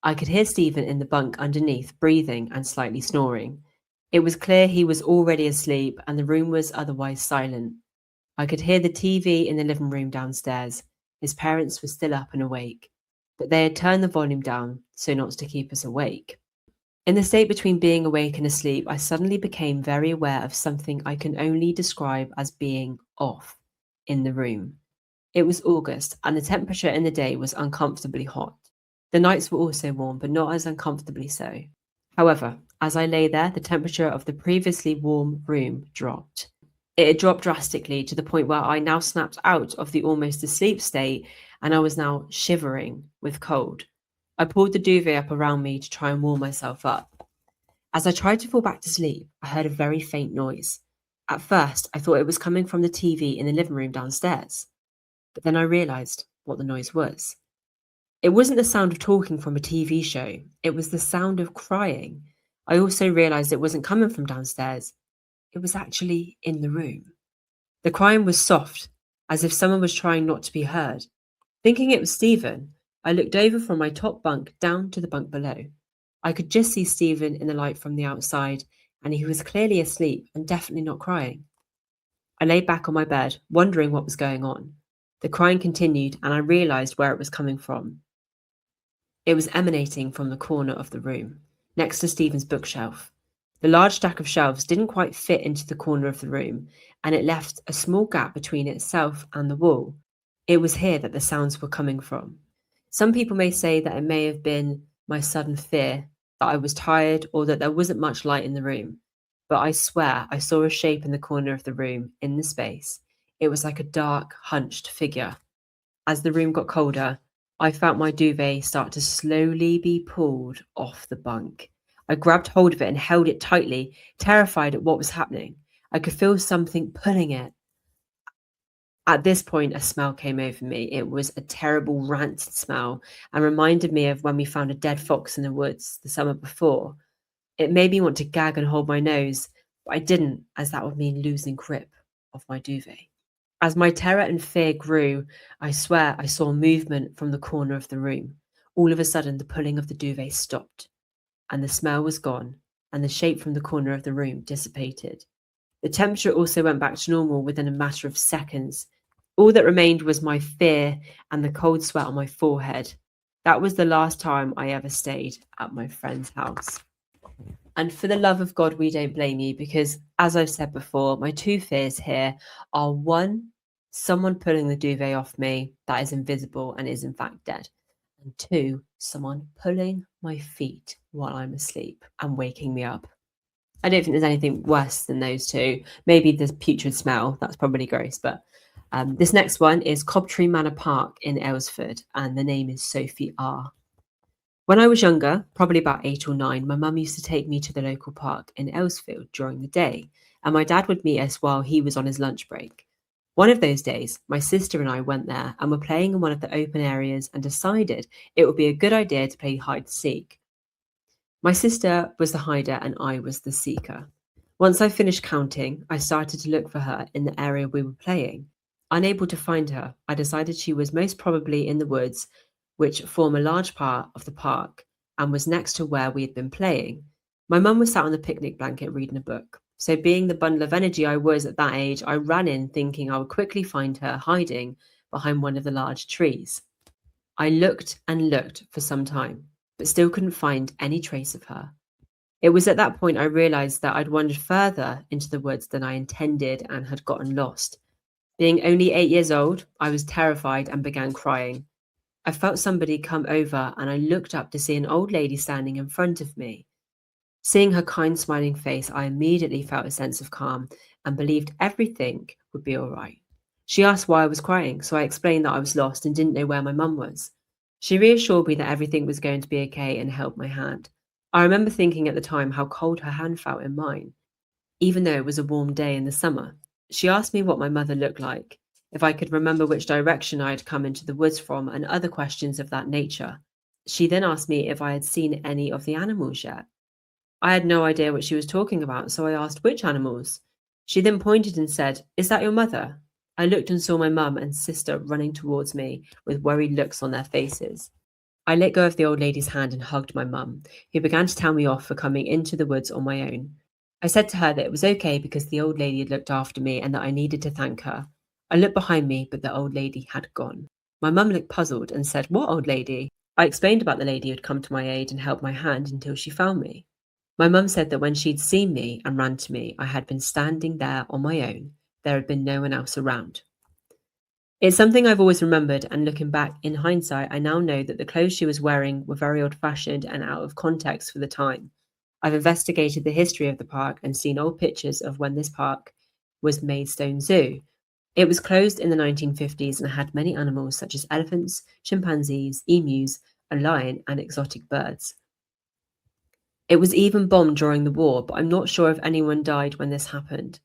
I could hear Stephen in the bunk underneath, breathing and slightly snoring. It was clear he was already asleep, and the room was otherwise silent. I could hear the TV in the living room downstairs. His parents were still up and awake, but they had turned the volume down so not to keep us awake. In the state between being awake and asleep, I suddenly became very aware of something I can only describe as being off in the room. It was August, and the temperature in the day was uncomfortably hot. The nights were also warm, but not as uncomfortably so. However, as I lay there, the temperature of the previously warm room dropped. It had dropped drastically to the point where I now snapped out of the almost asleep state and I was now shivering with cold. I pulled the duvet up around me to try and warm myself up. As I tried to fall back to sleep, I heard a very faint noise. At first, I thought it was coming from the TV in the living room downstairs, but then I realised what the noise was. It wasn't the sound of talking from a TV show, it was the sound of crying. I also realised it wasn't coming from downstairs, it was actually in the room. The crying was soft, as if someone was trying not to be heard. Thinking it was Stephen, I looked over from my top bunk down to the bunk below. I could just see Stephen in the light from the outside, and he was clearly asleep and definitely not crying. I lay back on my bed, wondering what was going on. The crying continued, and I realised where it was coming from. It was emanating from the corner of the room, next to Stephen's bookshelf. The large stack of shelves didn't quite fit into the corner of the room, and it left a small gap between itself and the wall. It was here that the sounds were coming from. Some people may say that it may have been my sudden fear, that I was tired, or that there wasn't much light in the room. But I swear I saw a shape in the corner of the room, in the space. It was like a dark, hunched figure. As the room got colder, I felt my duvet start to slowly be pulled off the bunk. I grabbed hold of it and held it tightly, terrified at what was happening. I could feel something pulling it. At this point, a smell came over me. It was a terrible rancid smell and reminded me of when we found a dead fox in the woods the summer before. It made me want to gag and hold my nose, but I didn't, as that would mean losing grip of my duvet. As my terror and fear grew, I swear I saw movement from the corner of the room. All of a sudden, the pulling of the duvet stopped, and the smell was gone, and the shape from the corner of the room dissipated. The temperature also went back to normal within a matter of seconds. All that remained was my fear and the cold sweat on my forehead. That was the last time I ever stayed at my friend's house. And for the love of God, we don't blame you because, as I've said before, my two fears here are one, someone pulling the duvet off me that is invisible and is in fact dead. And two, someone pulling my feet while I'm asleep and waking me up. I don't think there's anything worse than those two. Maybe the putrid smell, that's probably gross. But this next one is Cobtree Manor Park in Aylesford, and the name is Sophie R. When I was younger, probably about 8 or 9, my mum used to take me to the local park in Aylesfield during the day, and my dad would meet us while he was on his lunch break. One of those days, my sister and I went there and were playing in one of the open areas and decided it would be a good idea to play hide and seek. My sister was the hider and I was the seeker. Once I finished counting, I started to look for her in the area we were playing. Unable to find her, I decided she was most probably in the woods, which form a large part of the park and was next to where we had been playing. My mum was sat on the picnic blanket reading a book. So being the bundle of energy I was at that age, I ran in thinking I would quickly find her hiding behind one of the large trees. I looked and looked for some time, but still couldn't find any trace of her. It was at that point I realised that I'd wandered further into the woods than I intended and had gotten lost. Being only 8 years old, I was terrified and began crying. I felt somebody come over and I looked up to see an old lady standing in front of me. Seeing her kind smiling face, I immediately felt a sense of calm and believed everything would be all right. She asked why I was crying, so I explained that I was lost and didn't know where my mum was. She reassured me that everything was going to be okay and held my hand. I remember thinking at the time how cold her hand felt in mine, even though it was a warm day in the summer. She asked me what my mother looked like, if I could remember which direction I had come into the woods from, and other questions of that nature. She then asked me if I had seen any of the animals yet. I had no idea what she was talking about, so I asked which animals. She then pointed and said, "Is that your mother?" I looked and saw my mum and sister running towards me with worried looks on their faces. I let go of the old lady's hand and hugged my mum, who began to tell me off for coming into the woods on my own. I said to her that it was okay because the old lady had looked after me and that I needed to thank her. I looked behind me, but the old lady had gone. My mum looked puzzled and said, "What old lady?" I explained about the lady who had come to my aid and held my hand until she found me. My mum said that when she'd seen me and ran to me, I had been standing there on my own. There had been no one else around. It's something I've always remembered, and looking back in hindsight, I now know that the clothes she was wearing were very old-fashioned and out of context for the time. I've investigated the history of the park and seen old pictures of when this park was Maidstone Zoo. It was closed in the 1950s and had many animals such as elephants, chimpanzees, emus, a lion, and exotic birds. It was even bombed during the war, but I'm not sure if anyone died when this happened.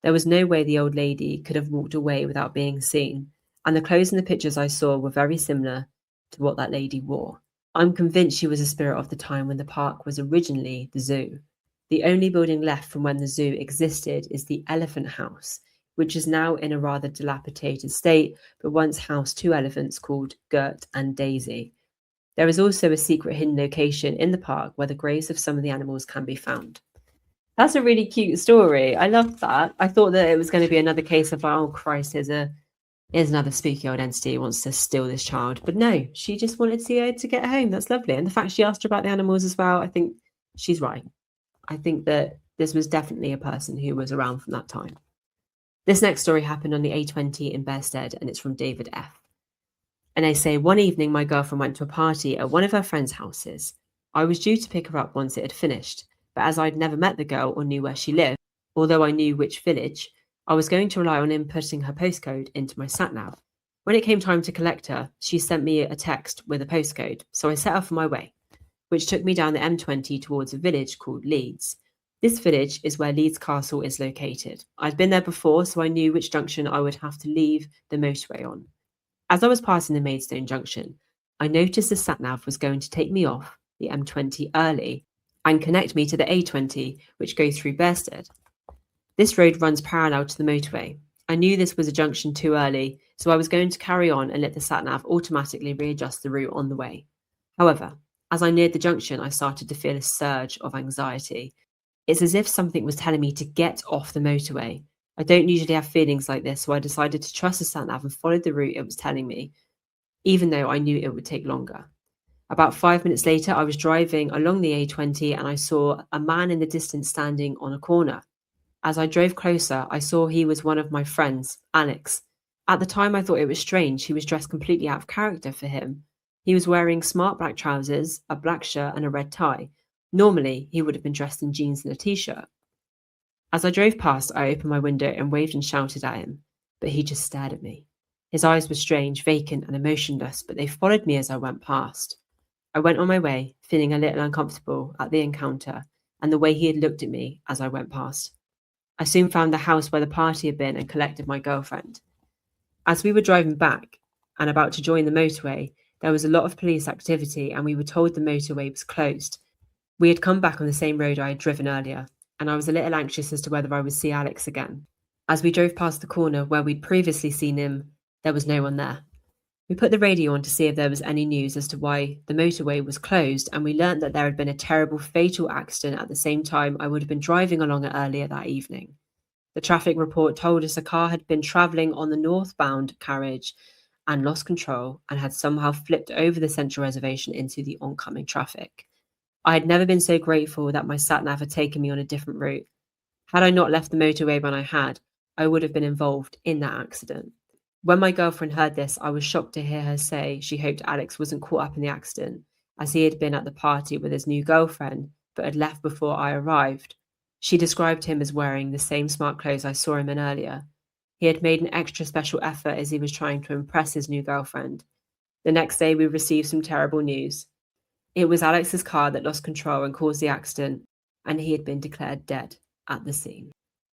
There was no way the old lady could have walked away without being seen, and the clothes in the pictures I saw were very similar to what that lady wore. I'm convinced she was a spirit of the time when the park was originally the zoo. The only building left from when the zoo existed is the Elephant House, which is now in a rather dilapidated state, but once housed two elephants called Gert and Daisy. There is also a secret hidden location in the park where the graves of some of the animals can be found. That's a really cute story. I love that. I thought that it was going to be another case of, oh Christ, here's another spooky old entity who wants to steal this child. But no, she just wanted to get home. That's lovely. And the fact she asked her about the animals as well, I think she's right. I think that this was definitely a person who was around from that time. This next story happened on the A20 in Bearsted, and it's from David F. And they say, one evening my girlfriend went to a party at one of her friends' houses. I was due to pick her up once it had finished, but as I'd never met the girl or knew where she lived, although I knew which village, I was going to rely on inputting her postcode into my sat-nav. When it came time to collect her, she sent me a text with a postcode, so I set off on my way, which took me down the M20 towards a village called Leeds. This village is where Leeds Castle is located. I'd been there before, so I knew which junction I would have to leave the motorway on. As I was passing the Maidstone junction, I noticed the sat-nav was going to take me off the M20 early and connect me to the A20, which goes through Bearsted. This road runs parallel to the motorway. I knew this was a junction too early, so I was going to carry on and let the sat-nav automatically readjust the route on the way. However, as I neared the junction, I started to feel a surge of anxiety. It's as if something was telling me to get off the motorway. I don't usually have feelings like this, so I decided to trust the sat-nav and follow the route it was telling me, even though I knew it would take longer. About 5 minutes later, I was driving along the A20 and I saw a man in the distance standing on a corner. As I drove closer, I saw he was one of my friends, Alex. At the time, I thought it was strange. He was dressed completely out of character for him. He was wearing smart black trousers, a black shirt, and a red tie. Normally, he would have been dressed in jeans and a t-shirt. As I drove past, I opened my window and waved and shouted at him, but he just stared at me. His eyes were strange, vacant, and emotionless, but they followed me as I went past. I went on my way, feeling a little uncomfortable at the encounter and the way he had looked at me as I went past. I soon found the house where the party had been and collected my girlfriend. As we were driving back and about to join the motorway, there was a lot of police activity and we were told the motorway was closed. We had come back on the same road I had driven earlier, and I was a little anxious as to whether I would see Alex again. As we drove past the corner where we'd previously seen him, there was no one there. We put the radio on to see if there was any news as to why the motorway was closed, and we learnt that there had been a terrible fatal accident at the same time I would have been driving along it earlier that evening. The traffic report told us a car had been travelling on the northbound carriage and lost control and had somehow flipped over the central reservation into the oncoming traffic. I had never been so grateful that my sat-nav had taken me on a different route. Had I not left the motorway when I had, I would have been involved in that accident. When my girlfriend heard this, I was shocked to hear her say she hoped Alex wasn't caught up in the accident, as he had been at the party with his new girlfriend, but had left before I arrived. She described him as wearing the same smart clothes I saw him in earlier. He had made an extra special effort as he was trying to impress his new girlfriend. The next day, we received some terrible news. It was Alex's car that lost control and caused the accident, and he had been declared dead at the scene.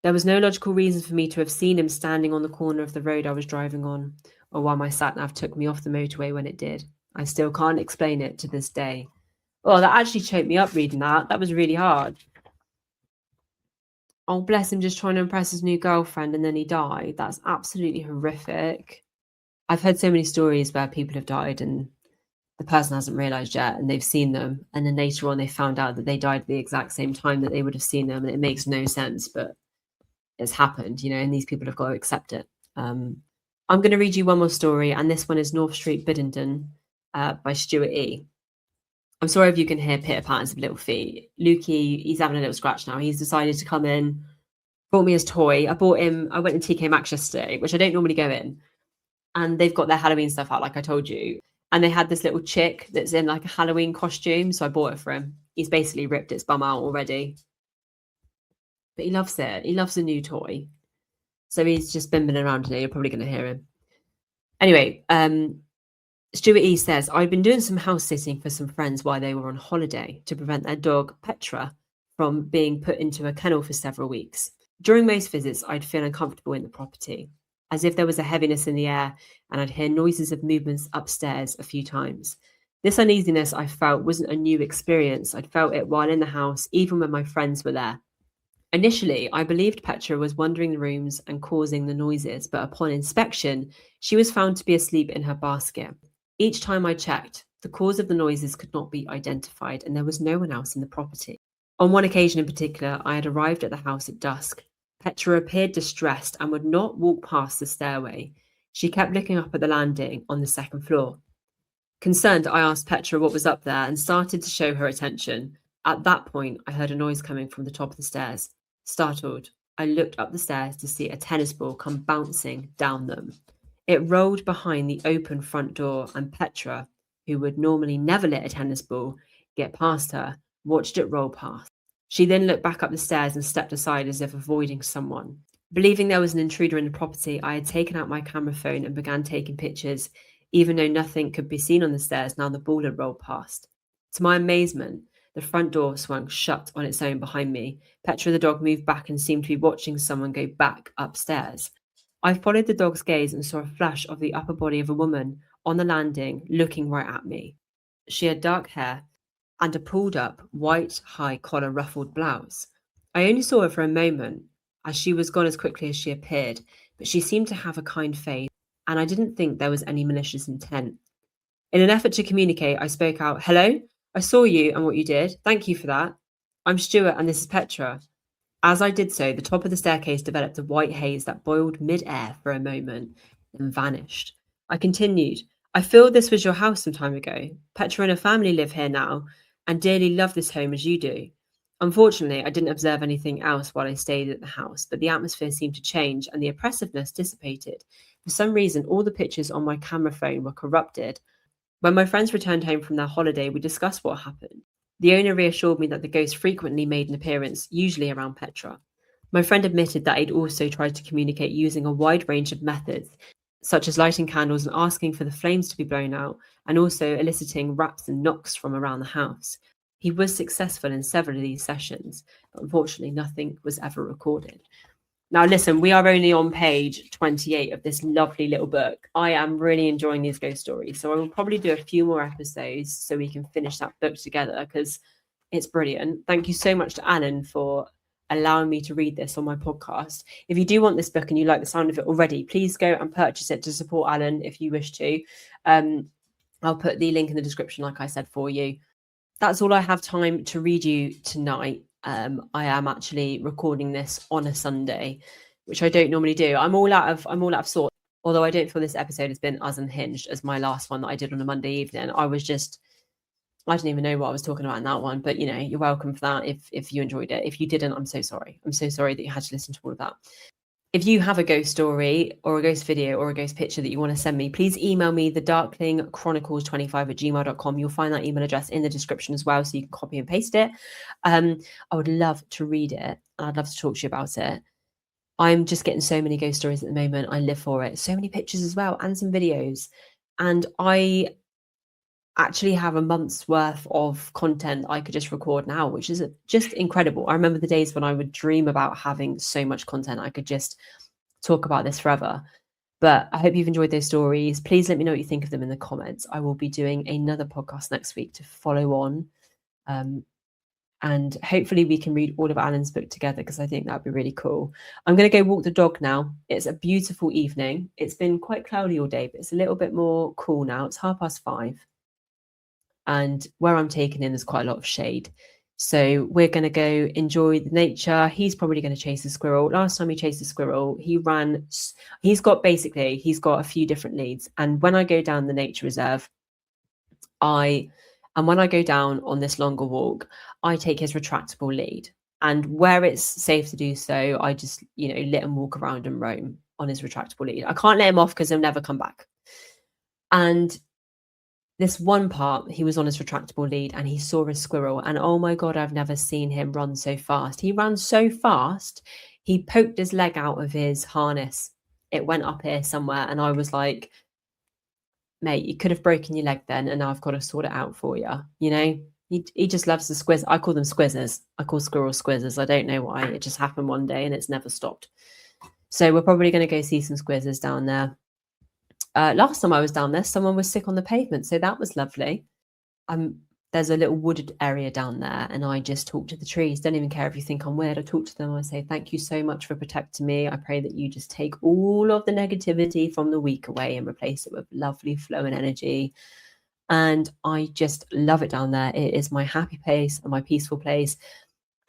There was no logical reason for me to have seen him standing on the corner of the road I was driving on, or why my sat-nav took me off the motorway when it did. I still can't explain it to this day. Oh, that actually choked me up reading that. That was really hard. Oh, bless him, just trying to impress his new girlfriend and then he died. That's absolutely horrific. I've heard so many stories where people have died and the person hasn't realised yet and they've seen them. And then later on they found out that they died at the exact same time that they would have seen them. And it makes no sense, but it's happened, you know, and these people have got to accept it. I'm going to read you one more story, and this one is North Street, Biddenden by Stuart E. I'm sorry if you can hear pitter patters of little feet. Lukey, he's having a little scratch now. He's decided to come in, brought me his toy. I went in TK Maxx yesterday, which I don't normally go in. And they've got their Halloween stuff out, like I told you. And they had this little chick that's in like a Halloween costume. So I bought it for him. He's basically ripped its bum out already. But he loves it. He loves a new toy. So he's just bimbing around today. You're probably going to hear him. Anyway, Stuart E says, I've been doing some house sitting for some friends while they were on holiday to prevent their dog, Petra, from being put into a kennel for several weeks. During most visits, I'd feel uncomfortable in the property, as if there was a heaviness in the air, and I'd hear noises of movements upstairs a few times. This uneasiness I felt wasn't a new experience. I'd felt it while in the house, even when my friends were there. Initially, I believed Petra was wandering the rooms and causing the noises, but upon inspection, she was found to be asleep in her basket. Each time I checked, the cause of the noises could not be identified, and there was no one else in the property. On one occasion in particular, I had arrived at the house at dusk. Petra appeared distressed and would not walk past the stairway. She kept looking up at the landing on the second floor. Concerned, I asked Petra what was up there and started to show her attention. At that point, I heard a noise coming from the top of the stairs. Startled, I looked up the stairs to see a tennis ball come bouncing down them. It rolled behind the open front door, and Petra, who would normally never let a tennis ball get past her, watched it roll past. She then looked back up the stairs and stepped aside as if avoiding someone. Believing there was an intruder in the property, I had taken out my camera phone and began taking pictures, even though nothing could be seen on the stairs now the ball had rolled past. To my amazement, the front door swung shut on its own behind me. Petra the dog moved back and seemed to be watching someone go back upstairs. I followed the dog's gaze and saw a flash of the upper body of a woman on the landing looking right at me. She had dark hair and a pulled up white high collar ruffled blouse. I only saw her for a moment as she was gone as quickly as she appeared, but she seemed to have a kind face, and I didn't think there was any malicious intent. In an effort to communicate, I spoke out, "Hello, I saw you and what you did. Thank you for that. I'm Stuart and this is Petra." As I did so, the top of the staircase developed a white haze that boiled mid-air for a moment, then vanished. I continued, "I feel this was your house some time ago. Petra and her family live here now and dearly love this home as you do. Unfortunately, I didn't observe anything else while I stayed at the house, but the atmosphere seemed to change and the oppressiveness dissipated. For some reason, all the pictures on my camera phone were corrupted. When my friends returned home from their holiday, we discussed what happened. The owner reassured me that the ghost frequently made an appearance, usually around Petra. My friend admitted that he'd also tried to communicate using a wide range of methods, such as lighting candles and asking for the flames to be blown out, and also eliciting raps and knocks from around the house. He was successful in several of these sessions, but unfortunately nothing was ever recorded." Now, listen, we are only on page 28 of this lovely little book. I am really enjoying these ghost stories. So I will probably do a few more episodes so we can finish that book together because it's brilliant. Thank you so much to Alan for allowing me to read this on my podcast. If you do want this book and you like the sound of it already, please go and purchase it to support Alan if you wish to. I'll put the link in the description, like I said, for you. That's all I have time to read you tonight. I am actually recording this on a Sunday, which I don't normally do. I'm all out of sorts. Although I don't feel this episode has been as unhinged as my last one that I did on a Monday evening. I didn't even know what I was talking about in that one. But you're welcome for that if you enjoyed it. If you didn't, I'm so sorry. I'm so sorry that you had to listen to all of that. If you have a ghost story or a ghost video or a ghost picture that you want to send me, please email me the Darkling Chronicles 25@gmail.com. You'll find that email address in the description as well, so you can copy and paste it. I would love to read it and I'd love to talk to you about it. I'm just getting so many ghost stories at the moment. I live for it. So many pictures as well and some videos. And I actually have a month's worth of content I could just record now, which is just incredible. I remember the days when I would dream about having so much content. I could just talk about this forever. But I hope you've enjoyed those stories. Please let me know what you think of them in the comments. I will be doing another podcast next week to follow on. And hopefully we can read all of Alan's book together because I think that'd be really cool. I'm going to go walk the dog now. It's a beautiful evening. It's been quite cloudy all day, but it's a little bit more cool now. It's 5:30. And where I'm taking in, there's quite a lot of shade. So we're going to go enjoy the nature. He's probably going to chase a squirrel. Last time he chased a squirrel, he's got a few different leads. And when I go down the nature reserve, when I go down on this longer walk, I take his retractable lead. And where it's safe to do so, I just, let him walk around and roam on his retractable lead. I can't let him off because he'll never come back. And this one part, he was on his retractable lead and he saw a squirrel, and oh my God, I've never seen him run so fast. He ran so fast, he poked his leg out of his harness. It went up here somewhere, and I was like, mate, you could have broken your leg then, and now I've got to sort it out for you. You know, he just loves the squiz. I call them squizzers. I call squirrels squizzers. I don't know why. It just happened one day and it's never stopped. So we're probably going to go see some squizzers down there. Last time I was down there, someone was sick on the pavement, so that was lovely. There's a little wooded area down there, and I just talk to the trees. Don't even care if you think I'm weird. I talk to them. I say, thank you so much for protecting me. I pray that you just take all of the negativity from the week away and replace it with lovely flowing energy. And I just love it down there. It is my happy place and my peaceful place.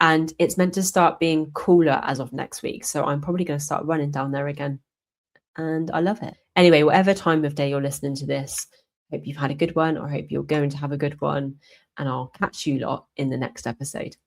And it's meant to start being cooler as of next week. So I'm probably going to start running down there again. And I love it. Anyway, whatever time of day you're listening to this, hope you've had a good one, or hope you're going to have a good one. And I'll catch you lot in the next episode.